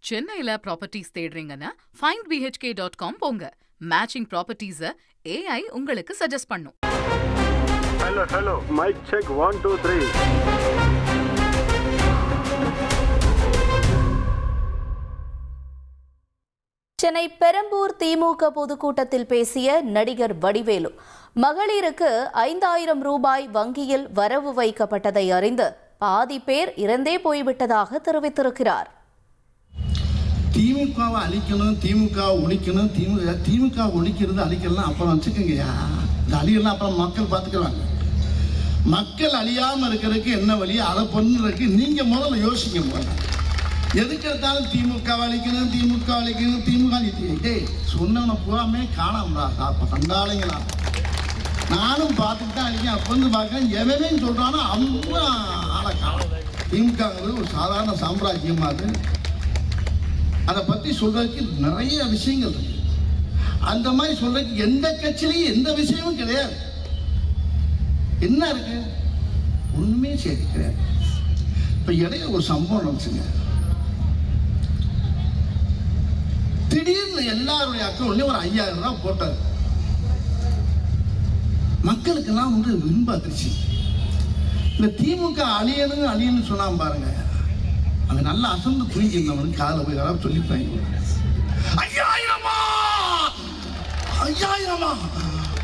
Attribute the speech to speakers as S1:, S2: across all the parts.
S1: சென்னையில ப்ராப்பர்ட்டிஸ் தேடுறீங்கன்னா findbhk.com போங்க. மேட்சிங் ப்ராப்பர்ட்டிஸ AI உங்களுக்கு சஜஸ்ட் பண்ணும்.
S2: Hello mic check 1 2 3.
S3: Chennai Perambur DMK பொதுக்கூட்டத்தில் பேசிய நடிகர் வடிவேலு, மகளிருக்கு 5000 ரூபாய் வங்கியில் வரவு வைக்கப்பட்டதை அறிந்து பாதி பேர் இறந்தே போய்விட்டதாக தெரிவித்திருக்கிறார்.
S4: திமுகவை அழிக்கணும், திமுக ஒழிக்கணும், திமுக ஒழிக்கிறது அழிக்கலாம் அப்புறம் வச்சுக்கோங்கய்யா. இந்த அழியெல்லாம் அப்புறம் மக்கள் பார்த்துக்கிறாங்க. மக்கள் அழியாமல் இருக்கிறதுக்கு என்ன வழி, அதை பண்ணுறதுக்கு நீங்கள் முதல்ல யோசிக்க முதல்ல. எதுக்கு எடுத்தாலும் திமுக அழிக்கணும், திமுக அழிக்கணும், திமுக சொன்னவனை பூராமே காணாமடா கண்டாளிங்களா. நானும் பார்த்துட்டு தான் இருக்கேன். அப்போ வந்து பார்க்க எவனே சொல்கிறானோ அவங்க ஆளை காணும். திமுகங்கிறது ஒரு சாதாரண சாம்ராஜ்யமாக அதை பற்றி சொல்றதுக்கு நிறைய விஷயங்கள் இருக்கு. அந்த மாதிரி சொல்றதுக்கு எந்த கட்சியிலையும் எந்த விஷயமும் கிடையாது. என்ன இருக்கு, ஒண்ணுமே சரி கிடையாது. இப்ப இடையில ஒரு சம்பவம் நடந்துச்சுங்க. திடீர்னு எல்லாருடைய அக்கௌண்ட்லயும் ஒரு 5000 ரூபாய் போட்டாரு. மக்களுக்கெல்லாம் வந்து விரும்ப அதிர்ச்சி. இந்த திமுக அழியணும் சொன்னா பாருங்க, அங்க நல்லா அசந்து தூங்கிருந்தவனுக்கு காலை போய் யாராவது சொல்லிப்பாங்க,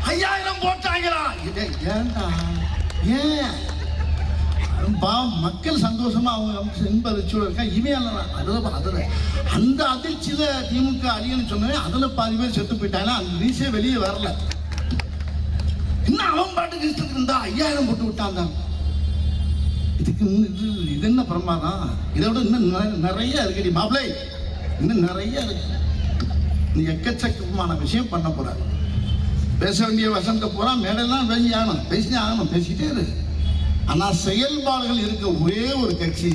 S4: 5000 போட்டாங்களா. ஏன்டா ஏன் மக்கள் சந்தோஷமா அவங்க இன்ப அதிர்ச்சியோட இருக்கா. இவன் அதுல அந்த அதிர்ச்சியில திமுக அழியன்னு சொன்னவே அதுல பாதி பேர் செத்து போயிட்டாங்க. அந்த நியூஸே வெளியே வரல. இன்னும் அவன் பாட்டுக்கு இஷ்டத்துக்கு இருந்தா 5000 போட்டு விட்டான் தான். இதுக்கு இது என்ன பிரமாதம்? இதை விட இன்னும் நிறைய இருக்குடி மாப்பிள்ளை, இன்னும் நிறைய இருக்கு. நீ எக்கச்சக்கமான விஷயம் பண்ண போற. பேச வேண்டிய வசந்த பூரா மேடெல்லாம் பேசி ஆகணும், பேசிக்கிட்டே இரு. ஆனா செயல்பாடுகள் இருக்க ஒரே ஒரு கட்சி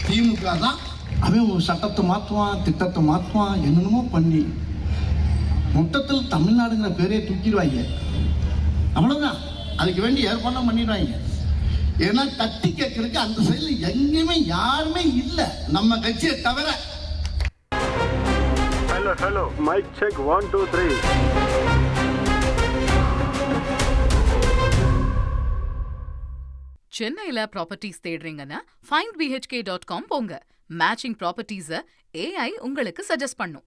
S4: திமுக தான். அவன் ஒரு சட்டத்தை மாற்றுவான், திட்டத்தை மாற்றுவான், என்னென்னமோ பண்ணி மொத்தத்தில் தமிழ்நாடுங்கிற பேரே தூக்கிடுவாங்க. அவ்வளவுதான். அதுக்கு வேண்டி ஏற்பாடு பண்ணிடுவாங்க. ஏன்னா தட்டி கேட்கறதுக்கு அந்த சைடில் எங்கேயுமே யாருமே இல்லை, நம்ம கட்சியை தவிர.
S2: Hello mic check 1 2 3.
S1: சென்னையில ப்ராப்பர்ட்டிஸ் தேடுறீங்கன்னா findbhk.com போங்க. மேட்சிங் ப்ராப்பர்ட்டிஸ AI உங்களுக்கு சஜஸ்ட் பண்ணும்.